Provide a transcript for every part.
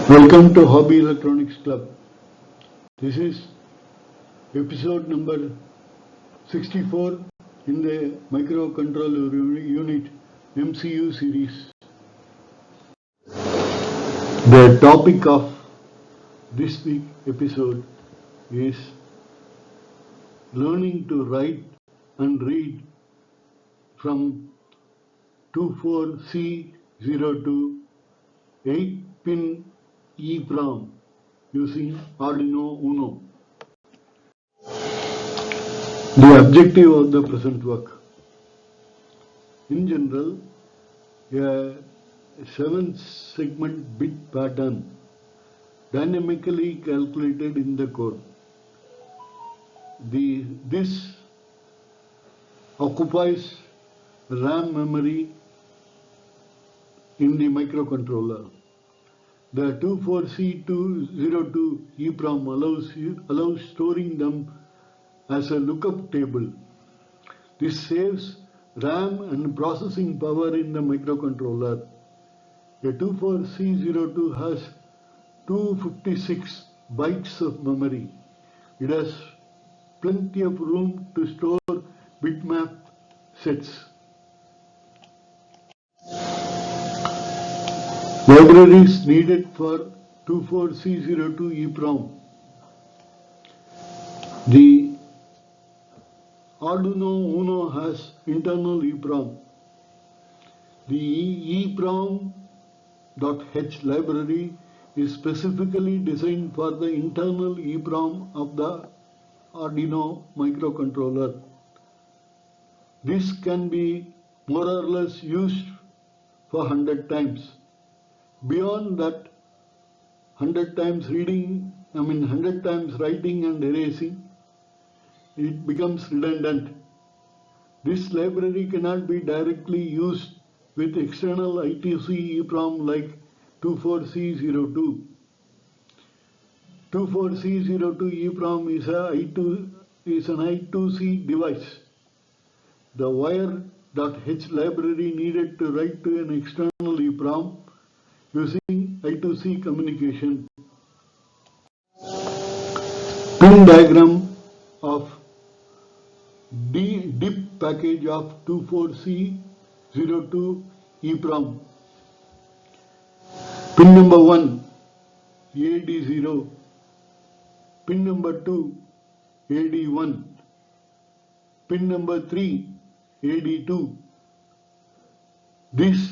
Welcome to Hobby Electronics Club. This is episode number 64 in the microcontroller unit MCU series. The topic of this week's episode is learning to write and read from 24C02 8-pin EEPROM using Arduino Uno. The objective of the present work. In general, a 7-segment bit pattern dynamically calculated in the code. This occupies RAM memory in the microcontroller. The 24C02 EEPROM allows storing them as a lookup table. This saves RAM and processing power in the microcontroller. A 24C02 has 256 bytes of memory. It has plenty of room to store bitmap sets. Libraries needed for 24C02 EEPROM. The Arduino Uno has internal EEPROM. The EEPROM.h library is specifically designed for the internal EEPROM of the Arduino microcontroller. This can be more or less used for 100 times. Beyond that, 100 times writing and erasing, it becomes redundant. This library cannot be directly used with external I2C EEPROM like 24C02. 24C02 EEPROM is an I2C device. The wire.h library needed to write to an external EEPROM using I2C communication. Pin diagram of DIP package of 24C02 EEPROM. Pin number 1 AD0, pin number 2 AD1, pin number 3 AD2. These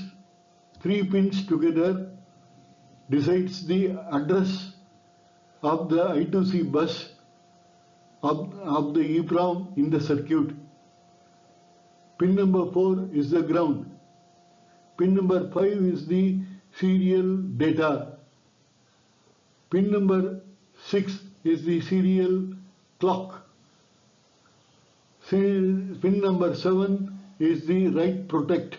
3 pins together decides the address of the I2C bus of the EEPROM in the circuit. Pin number 4 is the ground. Pin number 5 is the serial data. Pin number 6 is the serial clock. Pin number 7 is the write protect.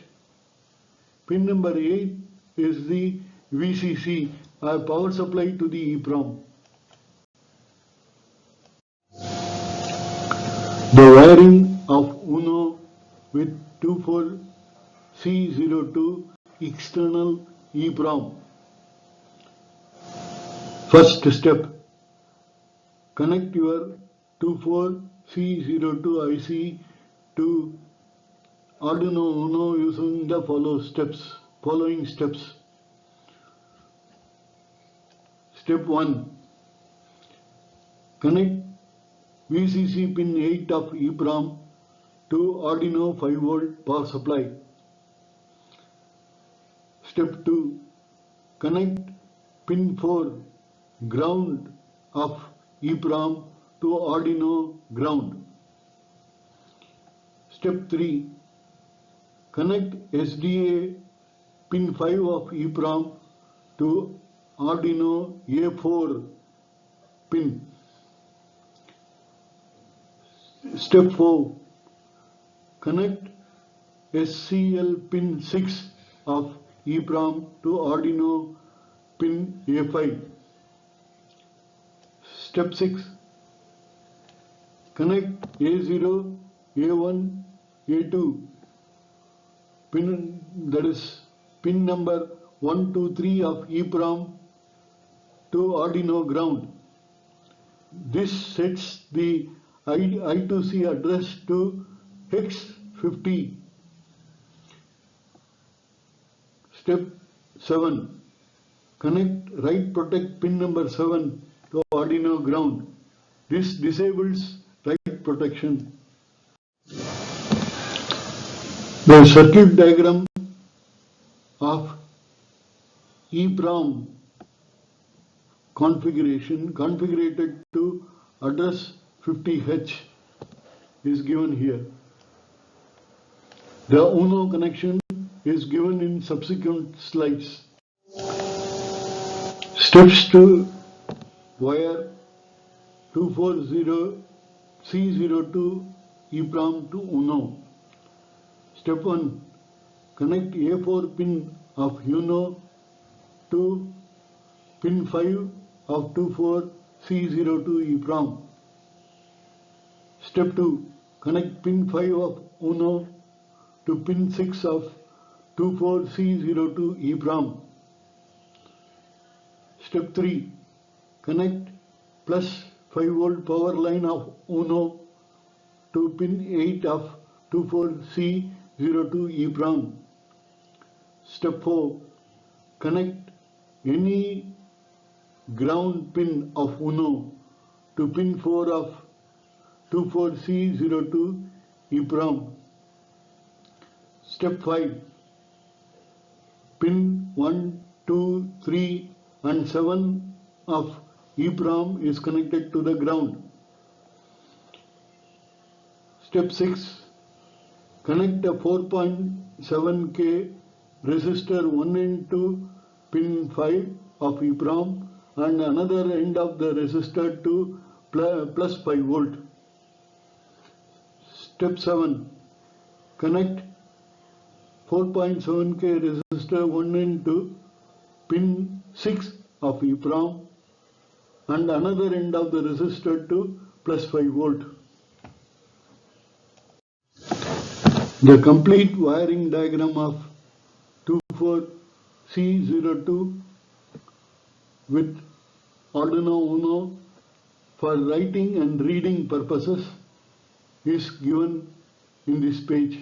Pin number 8 is the VCC, power supply to the EEPROM. The wiring of Uno with 24C02 external EEPROM. First step, connect your 24C02 IC to Arduino Uno using the following steps. Step 1. Connect VCC pin 8 of EEPROM to Arduino 5V power supply. Step 2. Connect pin 4 ground of EEPROM to Arduino ground. Step 3. Connect SDA pin 5 of EEPROM to Arduino A4 pin. Step 4. Connect SCL pin 6 of EEPROM to Arduino pin A5. Step 6. Connect A0, A1, A2 pin, that is pin number 1, 2, 3 of EEPROM to Arduino ground. This sets the I2C address to hex 50. Step 7. Connect write protect pin number 7 to Arduino ground. This disables write protection. The circuit diagram of EEPROM configuration configured to address 50H is given here. The Uno connection is given in subsequent slides. Steps to wire 240C02 EEPROM to Uno. Step 1. Connect A4 pin of Uno to pin 5 of 24C02 EEPROM. Step 2. Connect pin 5 of Uno to pin 6 of 24C02 EEPROM. Step 3. Connect plus 5 volt power line of Uno to pin 8 of 24C02 EEPROM. Step 4. Connect any ground pin of Uno to pin 4 of 24C02 EEPROM. Step 5. Pin 1, 2, 3 and 7 of EEPROM is connected to the ground. Step 6. Connect a 4.7K resistor one end to pin 5 of EEPROM and another end of the resistor to plus 5 volt. Step 7. Connect 4.7K resistor one end to pin 6 of EEPROM and another end of the resistor to plus 5 volt. The complete wiring diagram of 24C02 with Arduino Uno for writing and reading purposes is given in this page.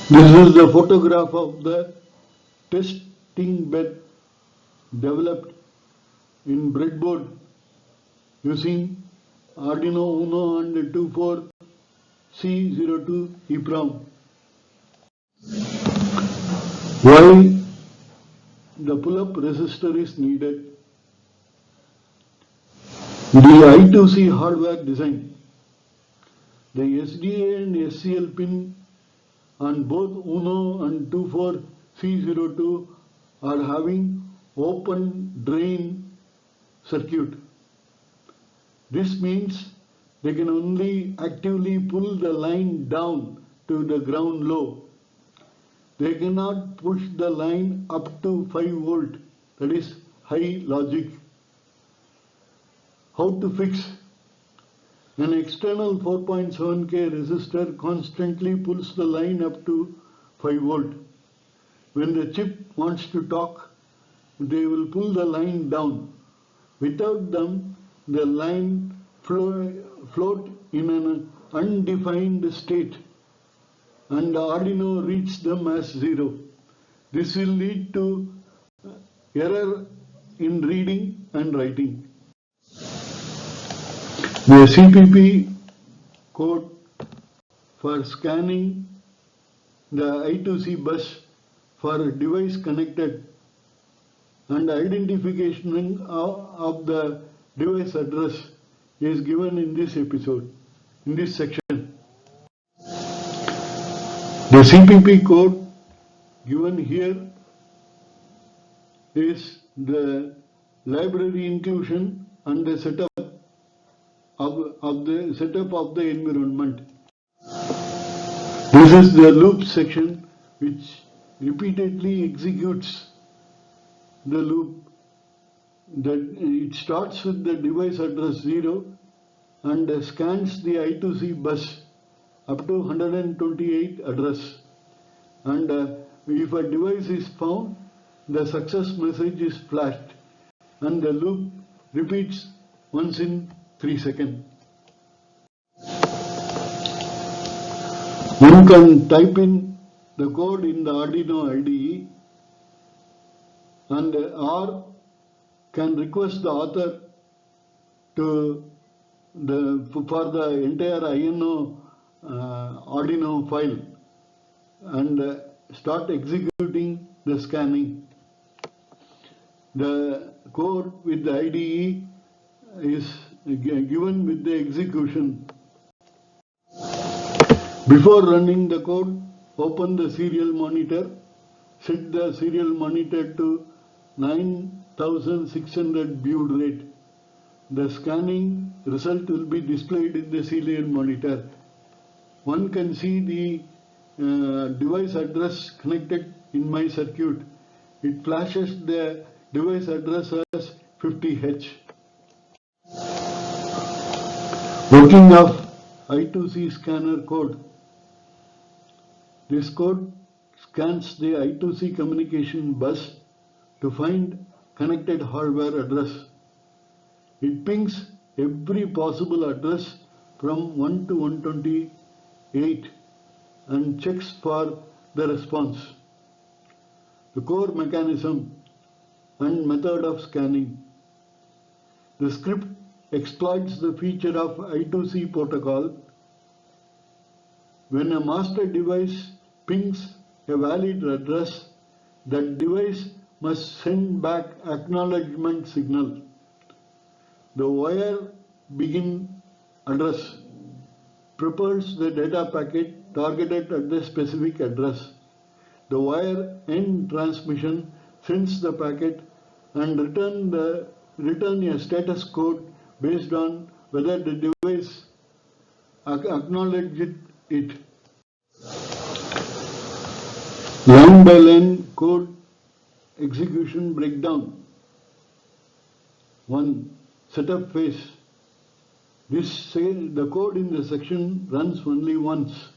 This is the photograph of the testing bed developed in breadboard using Arduino Uno and 24C02 EEPROM. Why the pull-up resistor is needed? The I2C hardware design. The SDA and SCL pin on both Uno and 24C02 are having open drain circuit. This means they can only actively pull the line down to the ground low. They cannot push the line up to 5 volt, that is high logic. How to fix? An external 4.7K resistor constantly pulls the line up to 5 volt. When the chip wants to talk, they will pull the line down. Without them, the line float in an undefined state and Arduino reads them as 0. This will lead to error in reading and writing. The CPP code for scanning the I2C bus for device connected and identification of the device address is given in this episode, in this section. The CPP code given here is the library inclusion and the setup of the environment. This is the loop section which repeatedly executes the loop. It starts with the device address 0 and scans the I2C bus up to 128 address. And if a device is found, the success message is flashed and the loop repeats once in 3 seconds. One can type in the code in the Arduino IDE and or can request the author to for the entire INO Arduino file and start executing the scanning. The code with the IDE is given with the execution. Before running the code, open the serial monitor, set the serial monitor to 9600 baud rate. The scanning result will be displayed in the serial monitor. One can see the device address connected in my circuit. It flashes the device address as 50H. Working of I2C scanner code. This code scans the I2C communication bus to find connected hardware address. It pings every possible address from 1 to 128 and checks for the response. The core mechanism and method of scanning. The script exploits the feature of I2C protocol. When a master device pings a valid address, that device must send back acknowledgement signal. The wire begin address prepares the data packet targeted at the specific address. The wire end transmission sends the packet and return a status code based on whether the device acknowledged it. Line by line code execution breakdown. 1. Setup phase. The code in the section runs only once.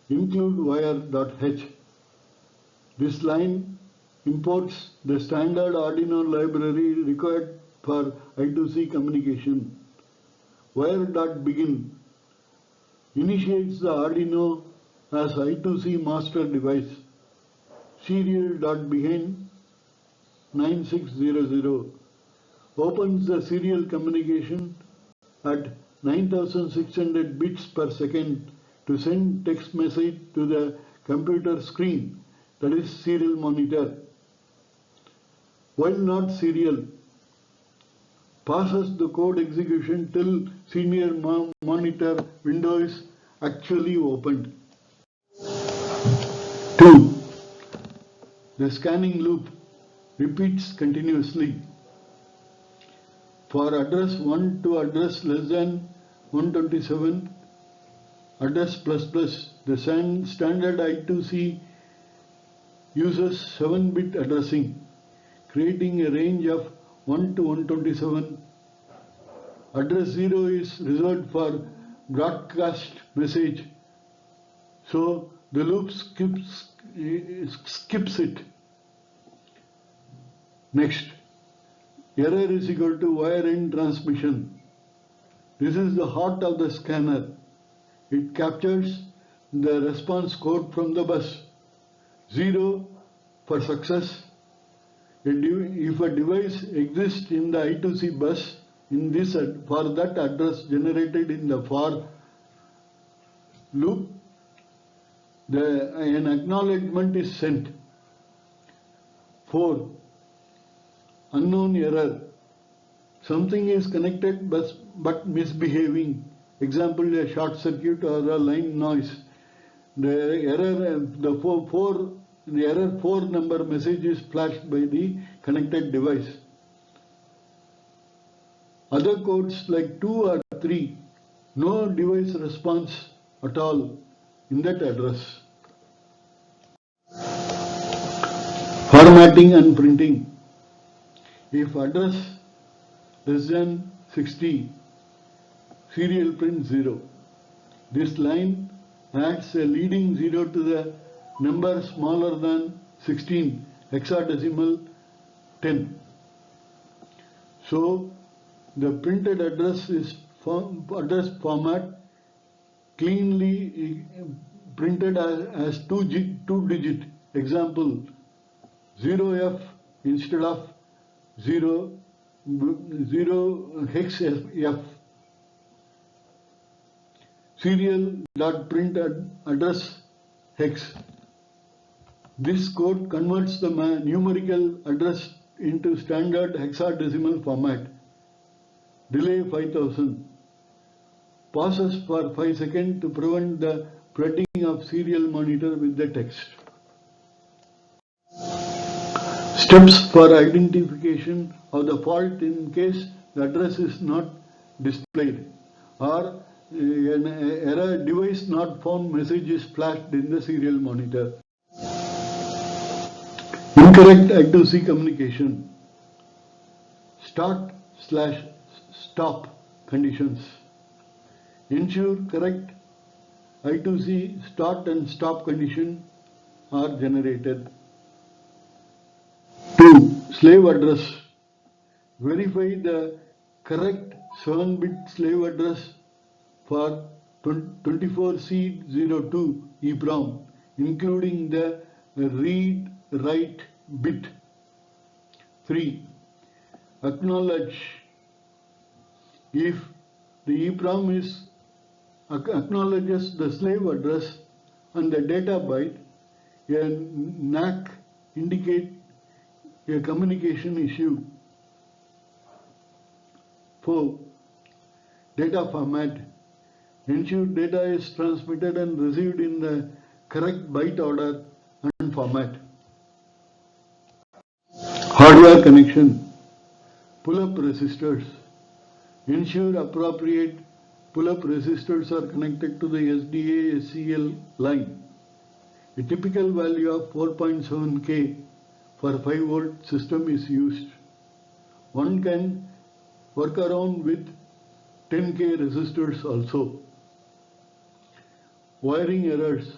Include wire.h. This line imports the standard Arduino library required for I2C communication. Wire.begin initiates the Arduino as I2C master device. Serial.begin 9600 opens the serial communication at 9600 bits per second to send text message to the computer screen, that is serial monitor. While not serial, passes the code execution till senior monitor window is actually opened. 2. The scanning loop repeats continuously. For address 1 to address less than 127, address plus plus, the standard I2C uses 7-bit addressing, creating a range of 1 to 127. Address 0 is reserved for broadcast message, so the loop skips it. Next, error is equal to wire end transmission. This is the heart of the scanner. It captures the response code from the bus. 0 for success. If a device exists in the I2C bus for that address generated in the for loop, an acknowledgement is sent. 4. Unknown error. Something is connected but misbehaving. Example, a short circuit or a line noise. The error 4 number message is flashed by the connected device. Other codes like 2 or 3, no device response at all in that address. Formatting and printing. If address less than 60, serial print 0. This line adds a leading 0 to the number smaller than 16 hexadecimal 10. So the printed address is address format cleanly printed as two digit. Example 0F instead of 0 hex F. Serial.print address hex. This code converts the numerical address into standard hexadecimal format. Delay 5000. Pauses for 5 seconds to prevent the flooding of serial monitor with the text. Steps for identification of the fault in case the address is not displayed or an error device not found message is flashed in the serial monitor. Incorrect I2C communication. Start/stop conditions. Ensure correct I2C start and stop condition are generated. 2. Slave address. Verify the correct 7-bit slave address for 24C02 EEPROM, including the read-write bit. 3. Acknowledge. If the EEPROM acknowledges the slave address and the data byte, a NAC indicate a communication issue. 4. Data format. Ensure data is transmitted and received in the correct byte order and format. Hardware connection. Pull-up resistors. Ensure appropriate pull-up resistors are connected to the SDA-SCL line. A typical value of 4.7K for 5-volt system is used. One can work around with 10K resistors also. Wiring errors.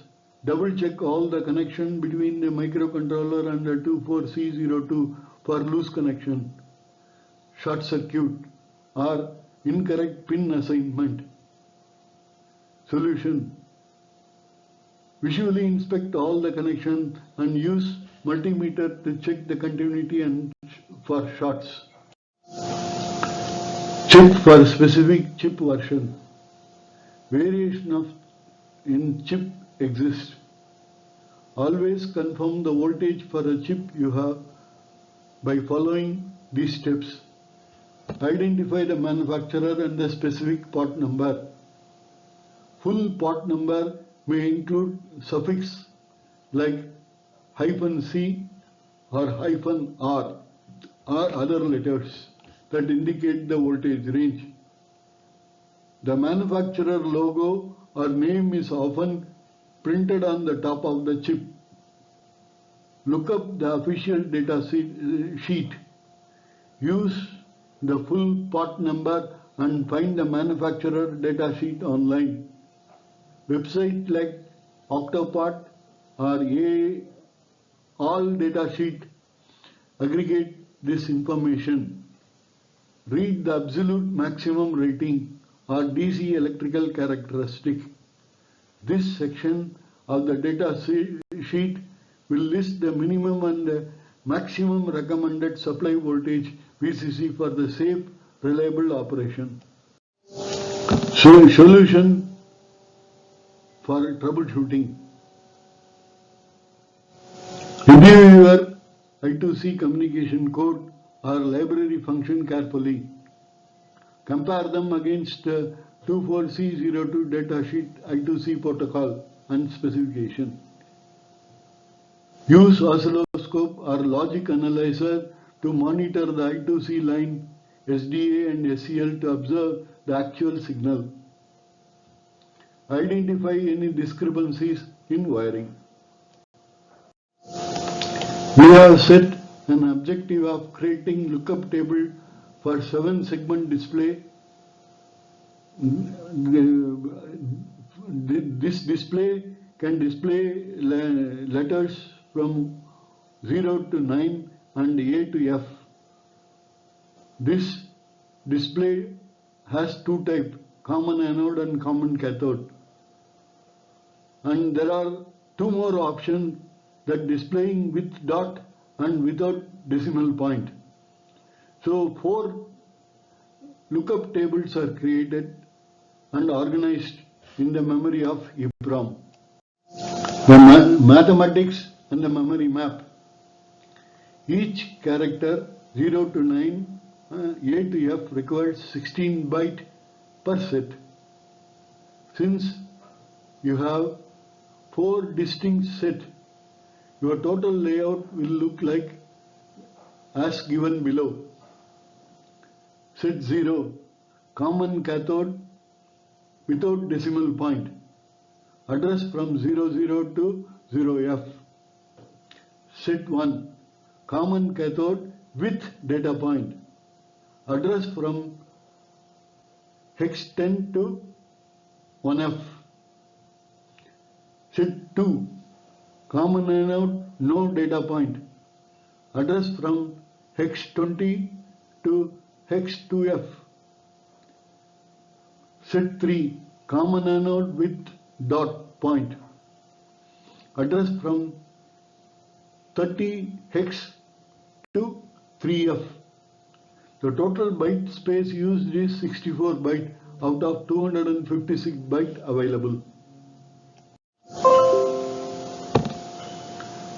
Double check all the connection between the microcontroller and the 24C02 for loose connection, short circuit or incorrect pin assignment. Solution. Visually inspect all the connection and use multimeter to check the continuity and for shorts. Check for specific chip version. Variation in chip exists. Always confirm the voltage for a chip you have by following these steps. Identify the manufacturer and the specific part number. Full part number may include suffix like -C or -R or other letters that indicate the voltage range. The manufacturer logo or name is often printed on the top of the chip. Look up the official data sheet. Use the full part number and find the manufacturer data sheet online. Websites like Octopart or All Data Sheet aggregate this information. Read the absolute maximum rating or DC electrical characteristic. This section of the data sheet will list the minimum and the maximum recommended supply voltage VCC for the safe, reliable operation. So, solution for troubleshooting. Review your I2C communication code or library function carefully. Compare them against 24C02 datasheet I2C protocol and specification. Use oscilloscope or logic analyzer to monitor the I2C line, SDA and SCL to observe the actual signal. Identify any discrepancies in wiring. We have set an objective of creating lookup table for 7-segment display. This display can display letters from 0 to 9 and A to F. This display has two types, common anode and common cathode. And there are two more options, that displaying with dot and without decimal point. So 4 lookup tables are created and organized in the memory of EEPROM. The mathematics and the memory map. Each character 0 to 9, A to F requires 16 bytes per set. Since you have 4 distinct sets, your total layout will look like as given below. Set 0, common cathode without decimal point, address from 00 to 0F. Set 1, common cathode with data point, address from hex 10 to 1F. Set 2, common anode, no data point, address from hex 20 to hex 2F. Set 3, common anode with dot point, address from 30 hex to 3F. The total byte space used is 64 bytes out of 256 bytes available.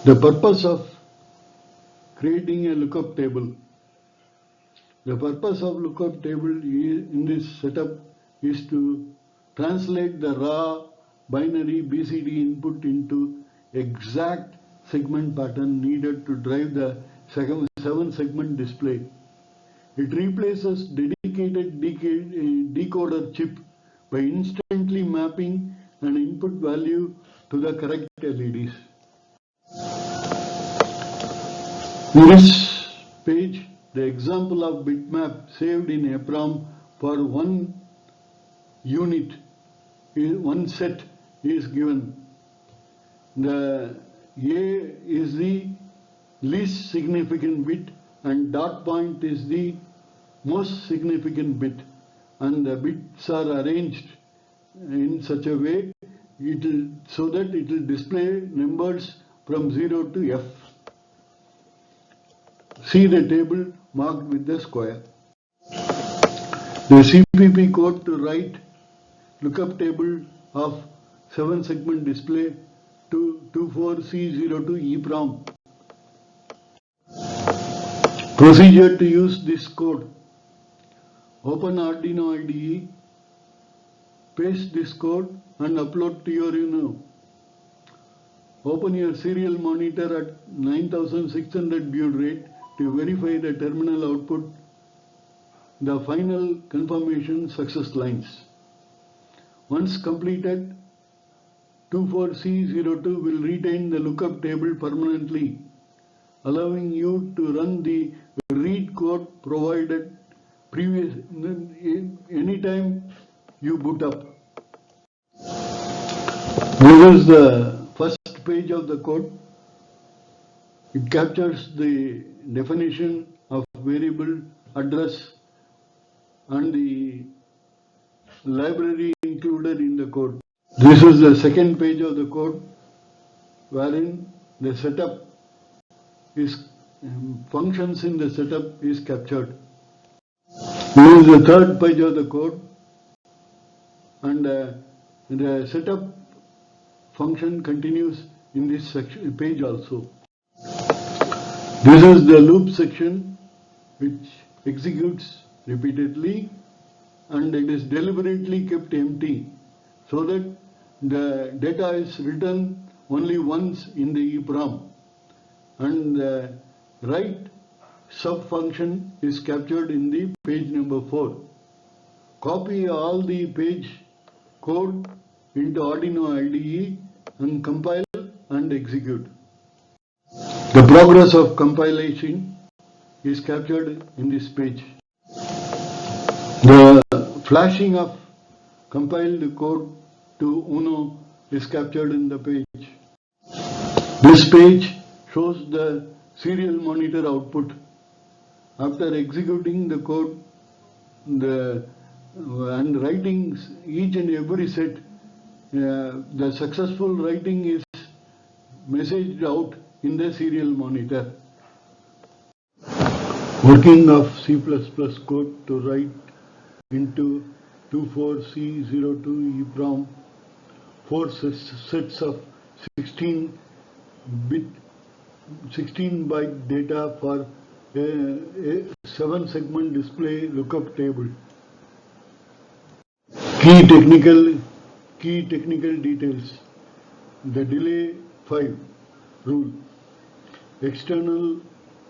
The purpose of creating a lookup table. The purpose of lookup table in this setup is to translate the raw binary BCD input into exact segment pattern needed to drive the 7-segment display. It replaces dedicated decoder chip by instantly mapping an input value to the correct LEDs. In this page, the example of bitmap saved in EEPROM for one unit, one set is given. The A is the least significant bit and dot point is the most significant bit, and the bits are arranged in such a way so that it will display numbers from 0 to F. See the table marked with the square. The CPP code to write lookup table of 7-segment display to 24C02 EEPROM. Procedure to use this code. Open Arduino IDE, paste this code and upload to your Uno. Open your serial monitor at 9600 baud rate to verify the terminal output, the final confirmation success lines. Once completed, 24C02 will retain the lookup table permanently, allowing you to run the read code provided anytime you boot up. This is the first page of the code. It captures the definition of variable, address, and the library included in the code. This is the second page of the code, wherein the setup is functions in the setup is captured. This is the third page of the code, and the setup function continues in this page also. This is the loop section which executes repeatedly, and it is deliberately kept empty so that the data is written only once in the EEPROM, and the write sub-function is captured in the page number 4. Copy all the page code into Arduino IDE and compile and execute. The progress of compilation is captured in this page. The flashing of compiled code to Uno is captured in the page. This page shows the serial monitor output. After executing the code and writing each and every set, the successful writing is messaged out in the serial monitor. Working of C++ code to write into 24C02 EEPROM 4 sets of 16 byte data for a 7-segment display lookup table. Key technical details. The delay 5 rule. External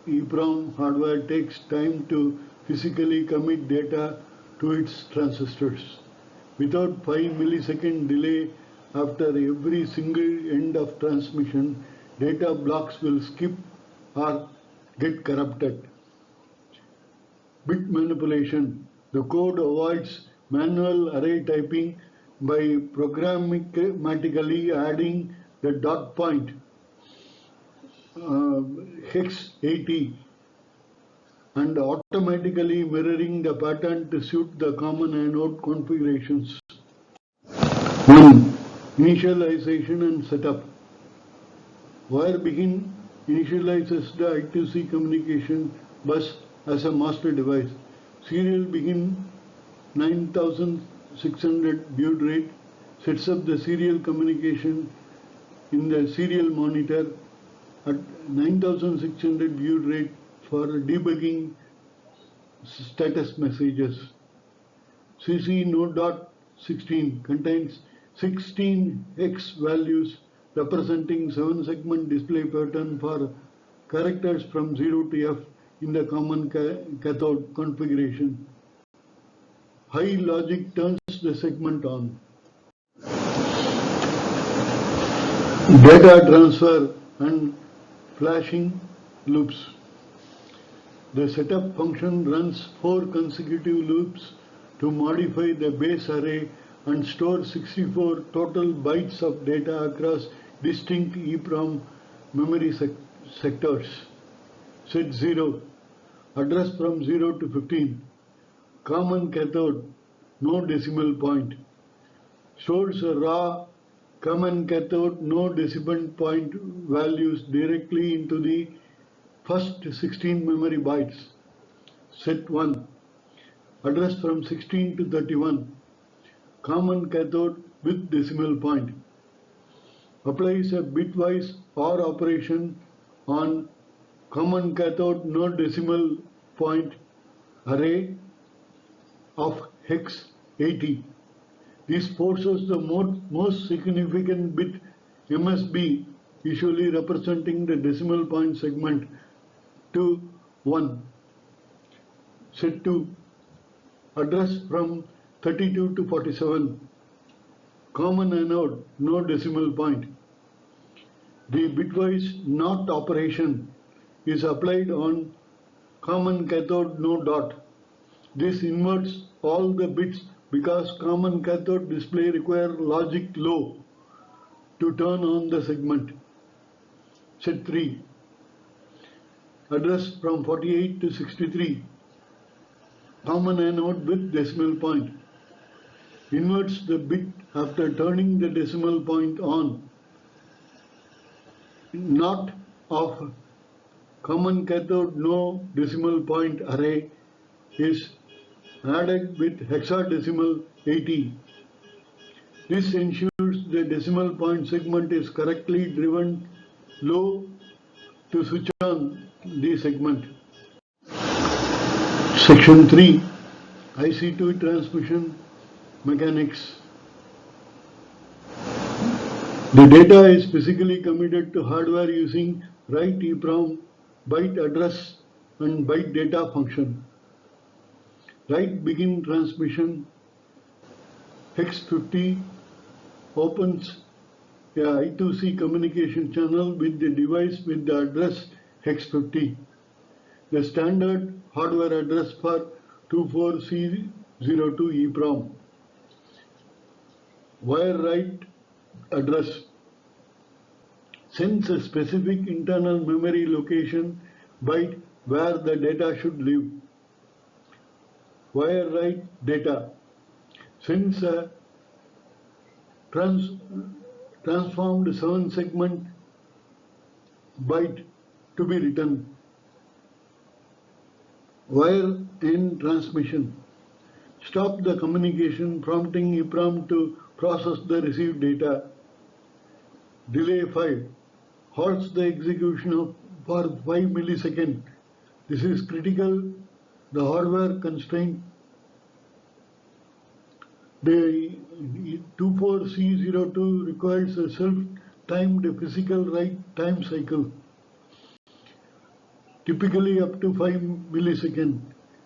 EEPROM hardware takes time to physically commit data to its transistors. Without 5 millisecond delay after every single end of transmission, data blocks will skip or get corrupted. Bit manipulation. The code avoids manual array typing by programmatically adding the dot point hex 80 and automatically mirroring the pattern to suit the common anode configurations. 1. Initialization and setup. Wire begin initializes the I2C communication bus as a master device. Serial begin 9600 baud rate sets up the serial communication in the serial monitor at 9600 baud rate for debugging status messages. CC node.16 contains 16 hex values representing 7-segment display pattern for characters from 0 to F in the common cathode configuration. High logic turns the segment on. Data transfer and flashing loops. The setup function runs 4 consecutive loops to modify the base array and store 64 total bytes of data across distinct EEPROM memory sectors. Set 0, address from 0 to 15. Common cathode, no decimal point. Stores a raw common cathode, no decimal point values directly into the first 16 memory bytes. Set 1, address from 16 to 31. Common cathode with decimal point. Applies a bitwise OR operation on common cathode no decimal point array of hex 80. This forces the most significant bit MSB, usually representing the decimal point segment, to 1. Set 2, address from 32 to 47. Common anode, no decimal point. The bitwise NOT operation is applied on common cathode no dot. This inverts all the bits because common cathode display require logic low to turn on the segment. Set 3, address from 48 to 63. Common anode with decimal point. Inverts the bit after turning the decimal point on. NOT of common cathode no decimal point array is added with hexadecimal 80. This ensures the decimal point segment is correctly driven low to switch on the segment. Section 3, IC2 transmission mechanics. The data is physically committed to hardware using write EEPROM byte address and byte data function. Write begin transmission. Hex 50 opens a I2C communication channel with the device with the address hex 50. The standard hardware address for 24C02 EEPROM. Wire write address. sends a specific internal memory location byte where the data should live. Wire write data sends a transformed 7-segment byte to be written. Wire end transmission stop the communication, prompting EEPROM to process the received data. Delay 5 halts the execution for 5 milliseconds. This is critical. The hardware constraint. The 24C02 requires a self-timed physical write time cycle, typically up to 5 milliseconds,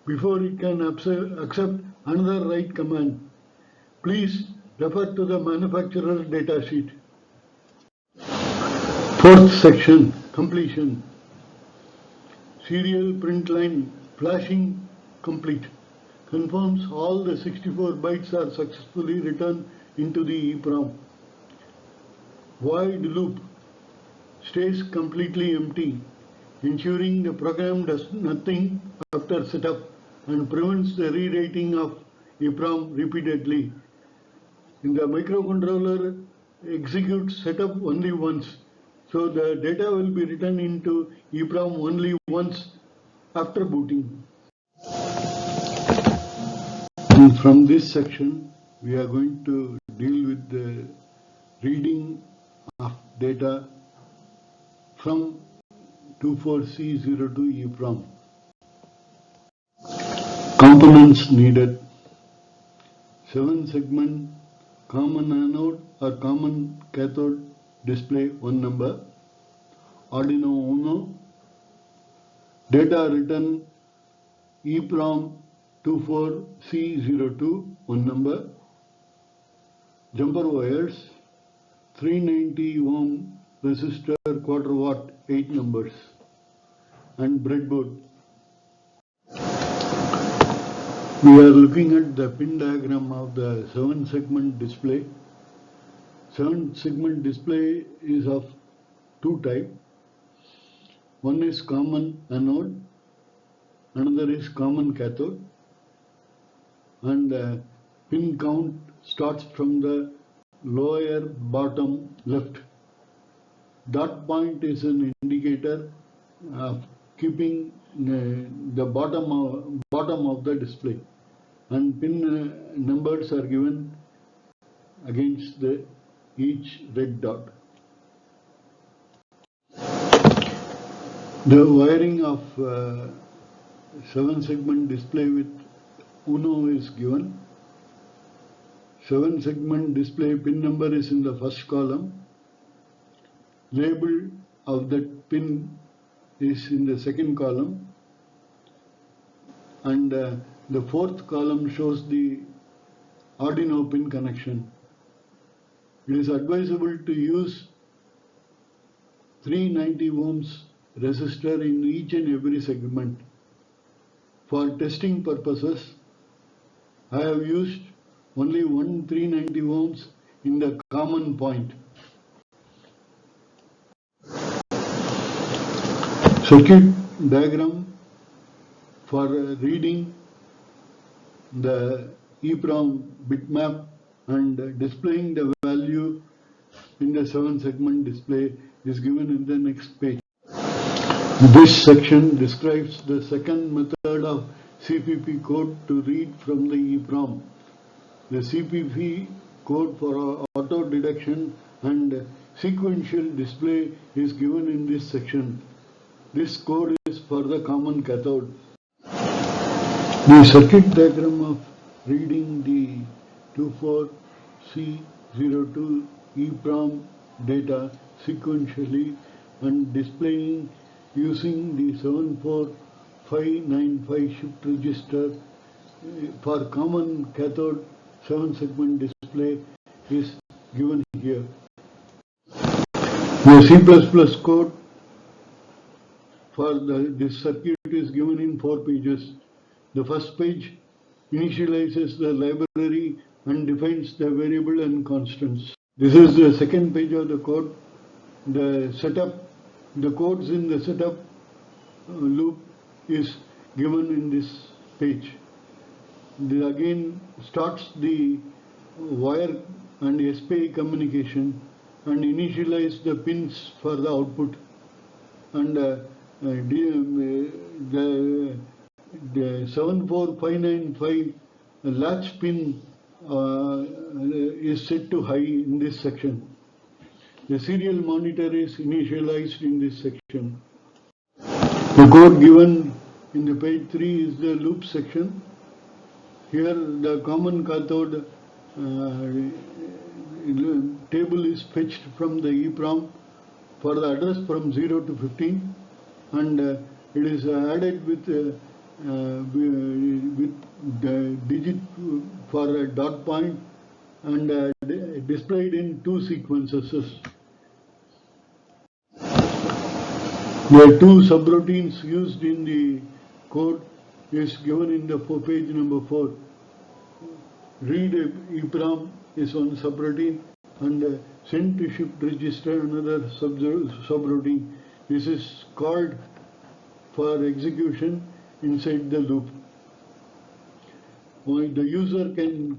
before it can accept another write command. Please refer to the manufacturer's datasheet. Fourth section, completion. Serial print line flashing complete. Confirms all the 64 bytes are successfully written into the EEPROM. Void loop stays completely empty, ensuring the program does nothing after setup and prevents the rewriting of EEPROM repeatedly. In the microcontroller, executes setup only once, so the data will be written into EEPROM only once after booting. And from this section, we are going to deal with the reading of data from 24C02 EEPROM. Components needed: 7-segment common anode or common cathode display 1 number, Arduino Uno, data written EEPROM 24C02 1 number, jumper wires, 390 ohm resistor quarter watt 8 numbers, and breadboard. We are looking at the pin diagram of the 7-segment display. 7-segment display is of 2 types. One is common anode, another is common cathode, and the pin count starts from the lower bottom left. Dot point is an indicator of keeping the bottom of the display, and pin numbers are given against each red dot. The wiring of 7-segment display with Uno is given. 7-segment display pin number is in the first column. Label of that pin is in the second column, and the fourth column shows the Arduino pin connection. It is advisable to use 390 ohms resistor in each and every segment. For testing purposes, I have used only one 390 ohms in the common point. Circuit diagram for reading the EEPROM bitmap and displaying the value in the 7-segment display is given in the next page. This section describes the second method of CPP code to read from the EEPROM. The CPP code for auto deduction and sequential display is given in this section. This code is for the common cathode. The circuit diagram of reading the 24C02 EEPROM data sequentially and displaying using the 74595 shift register for common cathode 7-segment display is given here. The C++ code for this circuit is given in 4 pages. The first page initializes the library and defines the variable and constants. This is the second page of the code. the setup, the codes in the setup loop is given in this page. This again starts the wire and SPI communication and initialize the pins for the output, and the 74595 latch pin is set to high in this section. The serial monitor is initialized in this section. The code given in the page 3 is the loop section. Here the common cathode table is fetched from the EEPROM for the address from 0 to 15, and it is added with the digit for a dot point and displayed in 2 sequences. There are 2 subroutines used in the code is given in the page number 4. Read EEPROM is one subroutine, and send to shift register another subroutine. This is called for execution inside the loop. The user can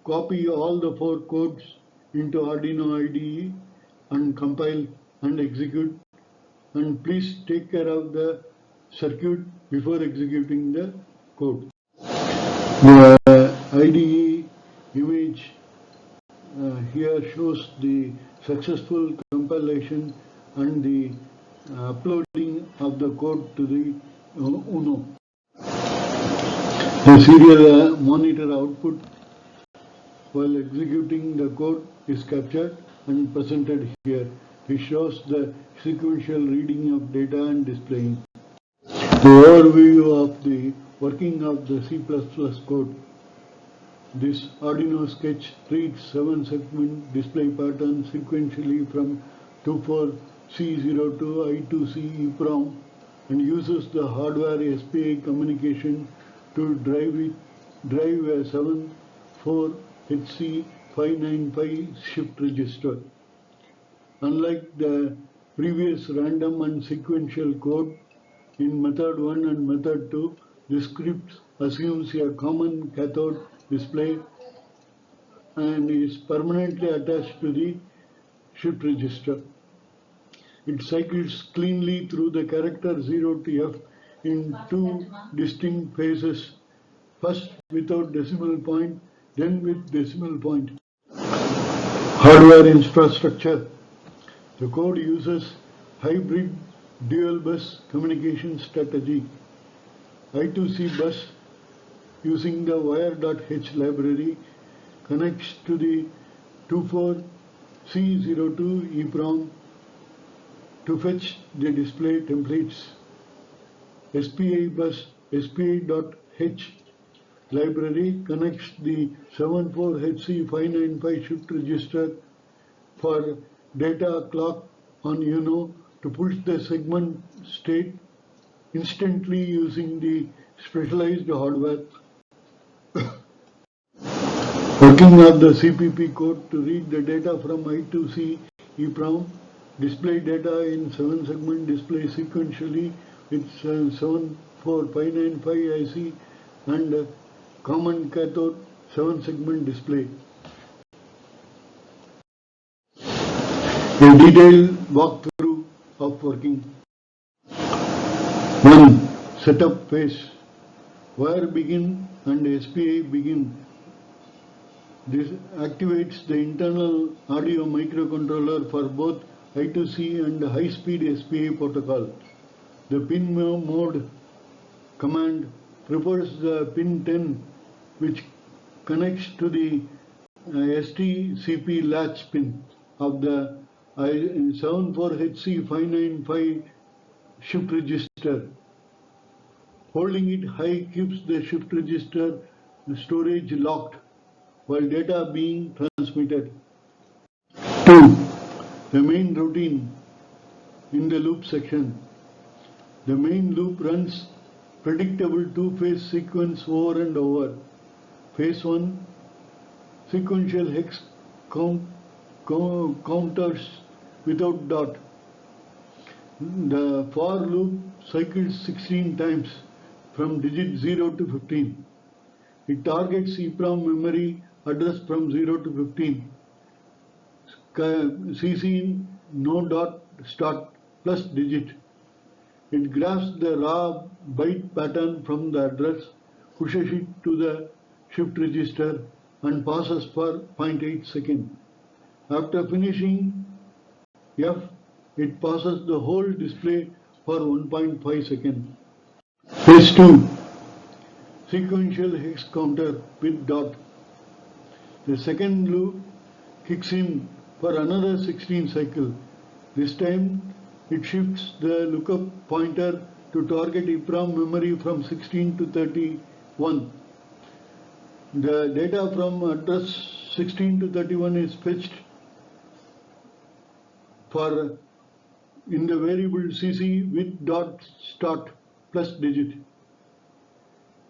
copy all the 4 codes into Arduino IDE and compile and execute, and please take care of the circuit before executing the code. The IDE image here shows the successful compilation and the uploading of the code to the Uno. The serial monitor output while executing the code is captured and presented here. It shows the sequential reading of data and displaying. The overview of the working of the C++ code. This Arduino sketch reads 7-segment display pattern sequentially from 24C02 I2C EEPROM and uses the hardware SPI communication to drive a 74HC595 shift register. Unlike the previous random and sequential code in method 1 and method 2, the script assumes a common cathode display and is permanently attached to the shift register. It cycles cleanly through the character 0 to F in 2 distinct phases, first without decimal point, then with decimal point. Hardware infrastructure. The code uses hybrid dual bus communication strategy. I2C bus using the wire.h library connects to the 24C02 EEPROM to fetch the display templates. SPI bus SPI.h library connects the 74HC595 shift register for data clock on Uno to push the segment state instantly using the specialized hardware. Working of the CPP code to read the data from I2C EEPROM, display data in 7-segment display sequentially with 74595 IC and common cathode 7-segment display. A detailed walkthrough of working. 1. Setup phase. Wire begin and SPI begin. This activates the internal audio microcontroller for both I2C and high-speed SPI protocol. The pin mode command prefers the pin 10, which connects to the STCP latch pin of the 74HC595 shift register. Holding it high keeps the shift register storage locked while data being transmitted. 2. The main routine in the loop section. The main loop runs predictable 2-phase sequence over and over. Phase 1, sequential hex counters without dot. The for loop cycles 16 times from digit 0 to 15. It targets EEPROM memory address from 0 to 15. CC no dot start plus digit. It grabs the raw byte pattern from the address, pushes it to the shift register and passes for 0.8 seconds. After finishing F, it passes the whole display for 1.5 seconds. Phase 2. Sequential hex counter with dot. The second loop kicks in for another 16 cycles. This time it shifts the lookup pointer to target EEPROM memory from 16 to 31. The data from address 16 to 31 is fetched for in the variable CC with dot start plus digit.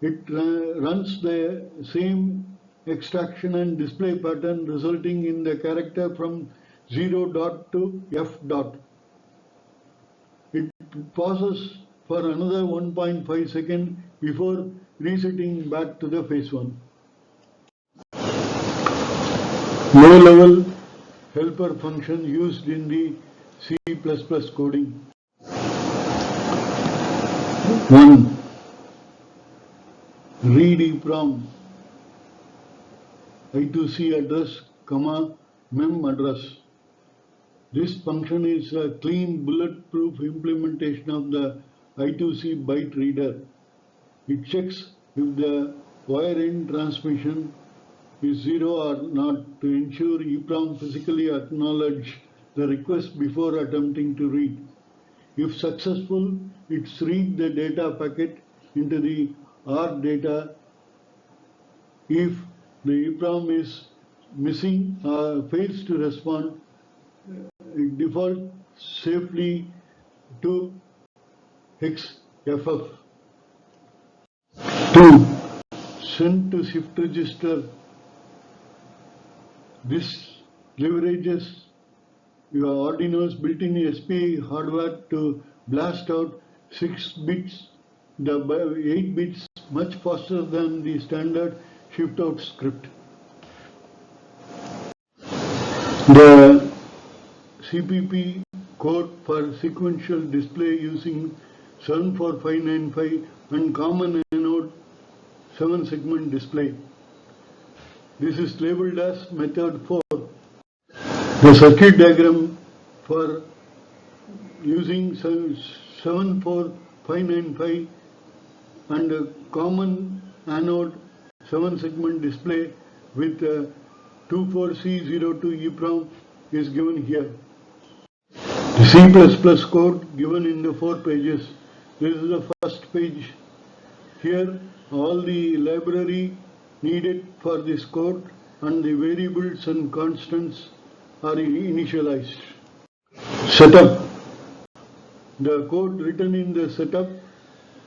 It runs the same extraction and display pattern resulting in the character from 0 dot to F dot. It pauses for another 1.5 seconds before resetting back to the phase 1. Low-level helper function used in the C++ coding. 1. Read EEPROM I2C address, mem address. This function is a clean, bulletproof implementation of the I2C byte reader. It checks if the wire end transmission is 0 or not to ensure EEPROM physically acknowledges the request before attempting to read. If successful, it reads the data packet into the R data. If the EEPROM is missing or fails to respond, it defaults safely to hex FF. 2. Send to shift register. This leverages your Arduino's built-in SPI hardware to blast out 6 bits, the 8 bits much faster than the standard shift out script. The CPP code for sequential display using 74595 and common Anode 7-segment display. This is labeled as method 4. The circuit diagram for using 74595 and a common Anode 7-segment display with 24C02 EEPROM is given here. The C++ code given in the 4 pages. This is the first page. Here all the library needed for this code and the variables and constants are initialized. Setup. The code written in the setup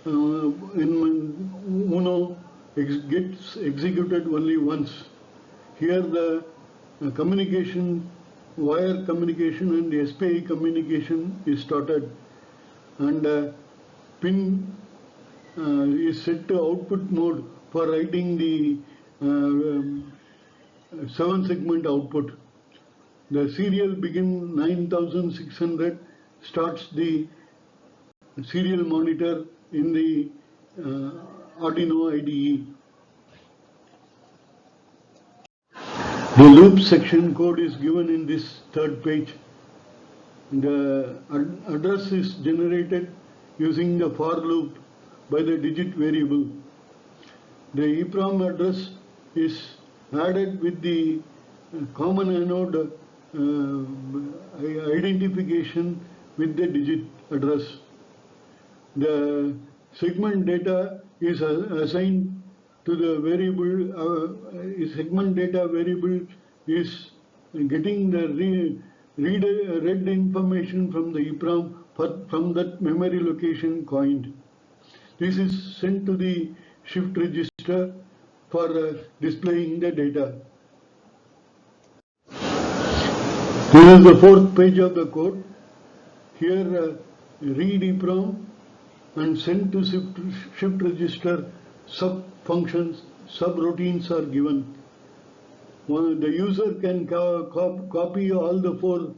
in Uno gets executed only once. Here the communication, wire communication and the SPI communication is started, and pin is set to output mode for writing the 7-segment output. The serial begin 9600 starts the serial monitor in the Arduino IDE. The loop section code is given in this 3rd page. The address is generated using the for loop by the digit variable. The EEPROM address is added with the common Anode identification with the digit address. The segment data is assigned to the variable. Segment data variable is getting the read information from the EEPROM from that memory location coined. This is sent to the shift register for displaying the data. This is the fourth page of the code. Here read EEPROM and send to shift register sub-functions, subroutines are given. The user can copy all the four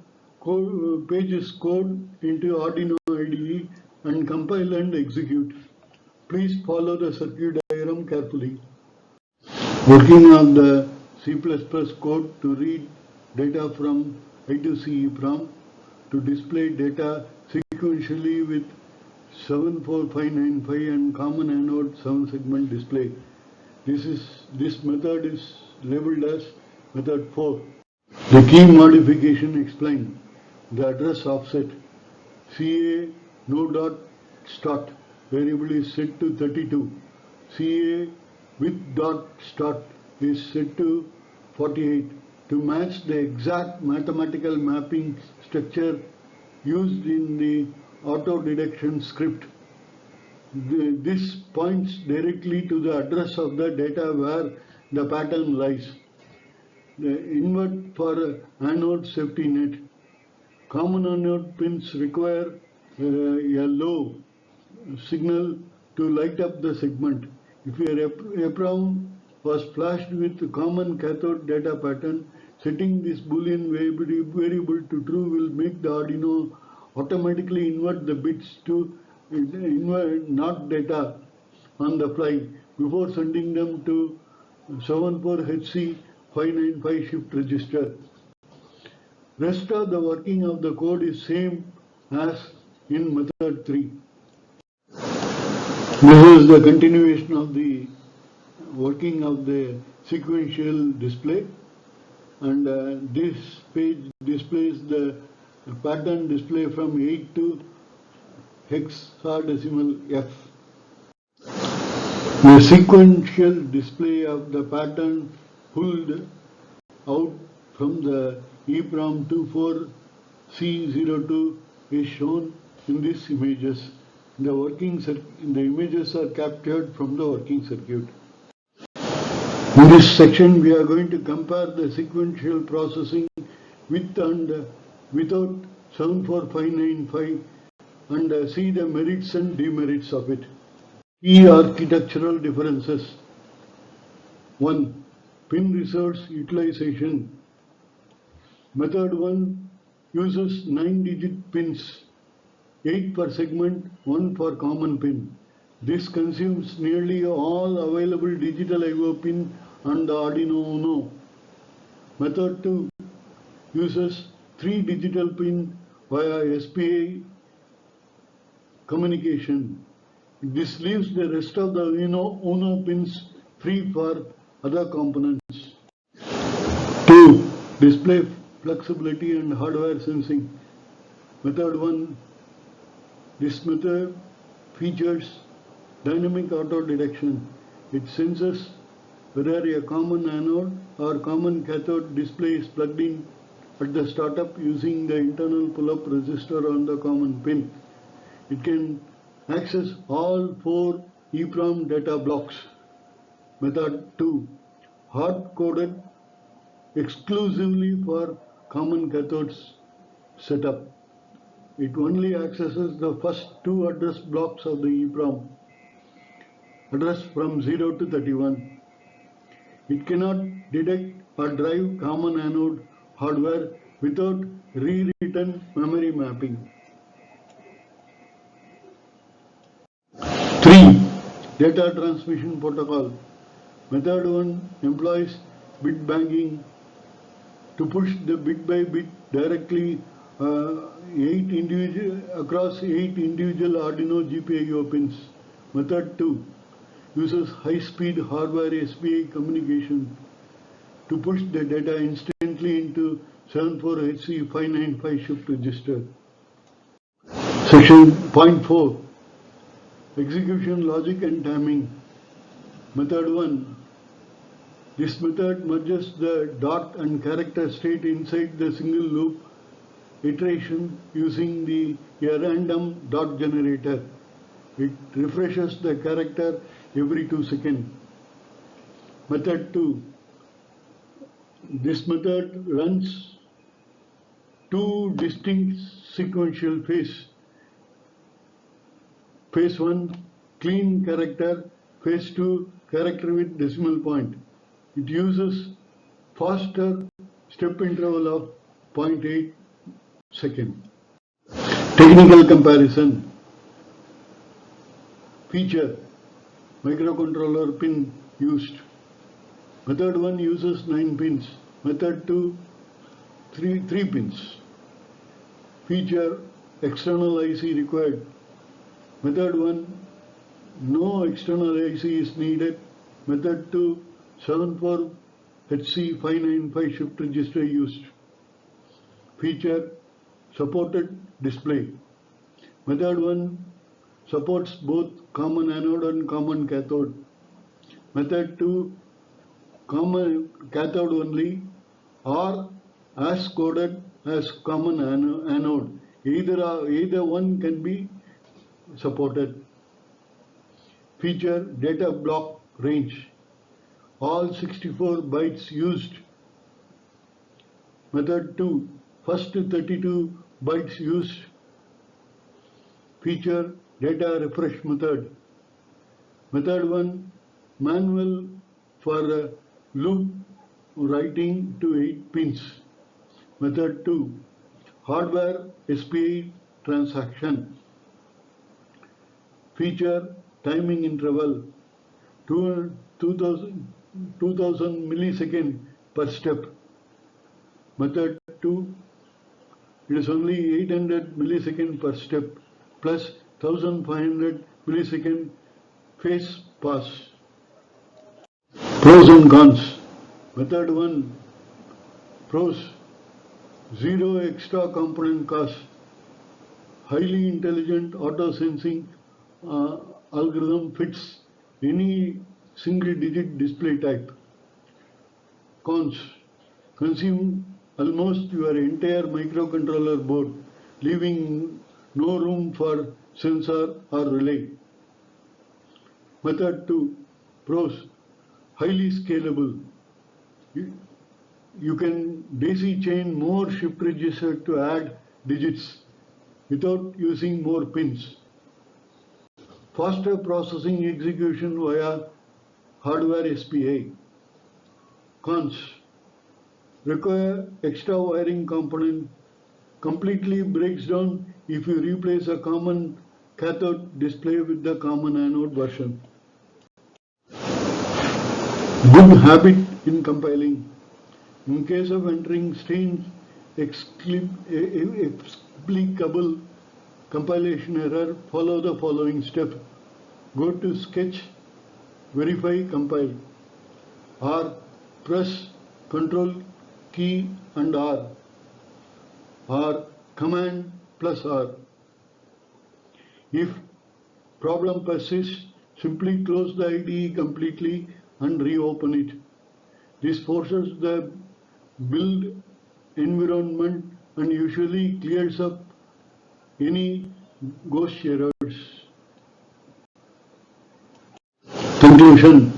pages code into Arduino IDE and compile and execute. Please follow the circuit diagram carefully. Working on the C++ code to read data from I2C EEPROM to display data sequentially with 74595 and common anode 7-segment display. This method is labeled as method 4. The key modification explained. The address offset CA no dot start variable is set to 32. CA with dot start is set to 48 to match the exact mathematical mapping structure used in the auto deduction script. This points directly to the address of the data where the pattern lies. The invert for anode safety net. Common anode pins require a low signal to light up the segment. If your EEPROM was flashed with the common cathode data pattern, setting this boolean variable to true will make the Arduino automatically invert the bits to not data on the fly before sending them to 74HC595 shift register. Rest of the working of the code is same as in method 3. This is the continuation of the working of the sequential display, and this page displays the pattern display from 8 to hexadecimal F. The sequential display of the pattern pulled out from the EEPROM 24C02 is shown in these images. The images are captured from the working circuit. In this section, we are going to compare the sequential processing with and without 74595 and see the merits and demerits of it. Key architectural differences. 1. Pin resource utilization. Method 1 uses 9-digit pins, 8 per segment, 1 for common pin. This consumes nearly all available digital I/O pin on the Arduino Uno. Method 2 uses 3 digital pin via SPI communication. This leaves the rest of the Uno pins free for other components. 2. Display flexibility and hardware sensing. Method 1. This method features dynamic auto deduction. It senses whether a common anode or common cathode display is plugged in at the startup using the internal pull-up resistor on the common pin. It can access all 4 EEPROM data blocks. Method 2. Hard-coded exclusively for common cathodes setup. It only accesses the first 2 address blocks of the EEPROM, address from 0 to 31. It cannot detect or drive common anode hardware without rewritten memory mapping. 3. Data transmission protocol. Method 1 employs bit banging to push the bit by bit directly across 8 individual Arduino GPIO pins. Method 2 uses high-speed hardware SPI communication to push the data instantly into 74HC595 shift register. Section 0.4. Execution logic and timing. Method 1. This method merges the dot and character state inside the single loop iteration using a random dot generator. It refreshes the character every 2 seconds. Method 2. This method runs two distinct sequential phase. Phase 1, clean character. Phase 2, character with decimal point. It uses faster step interval of 0.8 second. Technical comparison. Feature. Microcontroller pin used. Method 1 uses 9 pins. Method 2, 3 pins. Feature. External IC required. Method 1, no external IC is needed. Method 2, 74 HC-595 shift register used. Feature. Supported display. Method 1 supports both common anode and common cathode. Method 2, common cathode only, or as coded as common anode. Either one can be supported. Feature. Data block range. All 64 bytes used. Method 2, first 32 bytes used. Feature. Data refresh method. Method 1, manual for loop writing to 8 pins. Method 2, hardware SPI transaction. Feature. Timing interval 2000 millisecond per step. Method 2, it is only 800 millisecond per step plus 1500 millisecond phase pass. Pros and cons. Method 1, pros. Zero extra component cost. Highly intelligent auto sensing algorithm fits any single digit display type. Cons. Consume almost your entire microcontroller board, leaving no room for sensor or relay. Method 2, pros. Highly scalable. You can daisy chain more shift register to add digits without using more pins. Faster processing execution via hardware SPI. Cons. Require extra wiring component. Completely breaks down if you replace a common cathode display with the common anode version. Good habit in compiling. In case of entering strange explicable compilation error, follow the following step. Go to Sketch, verify, compile, or press Ctrl key and R, or Command plus R. If problem persists, simply close the IDE completely and reopen it. This forces the build environment and usually clears up any ghost errors. Conclusion.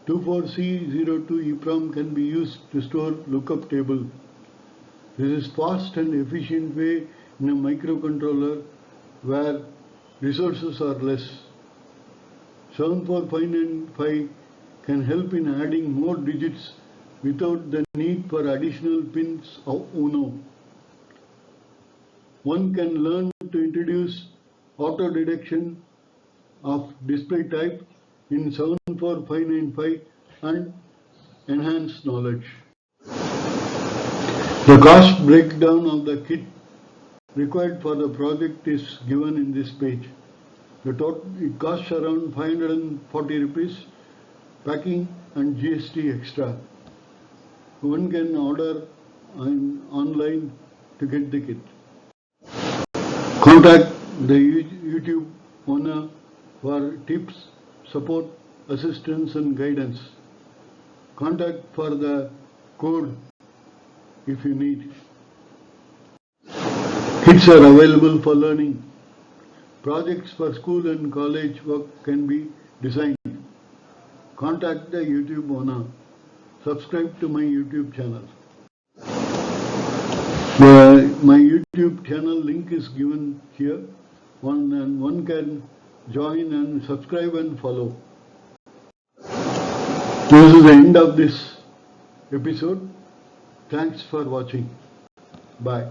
24C02 EEPROM can be used to store lookup table. This is fast and efficient way in a microcontroller where resources are less. 74595 can help in adding more digits without the need for additional pins of Uno. One can learn to introduce auto detection of display type in 74595 and enhance knowledge. The cost breakdown of the kit required for the project is given in this page. It costs around 540 rupees, packing and GST extra. One can order online to get the kit. Contact the YouTube owner for tips, support, assistance and guidance. Contact for the code if you need. Kits are available for learning. Projects for school and college work can be designed. Contact the YouTube owner. Subscribe to my YouTube channel. My YouTube channel link is given here. One can join and subscribe and follow. This is the end of this episode. Thanks for watching. Bye.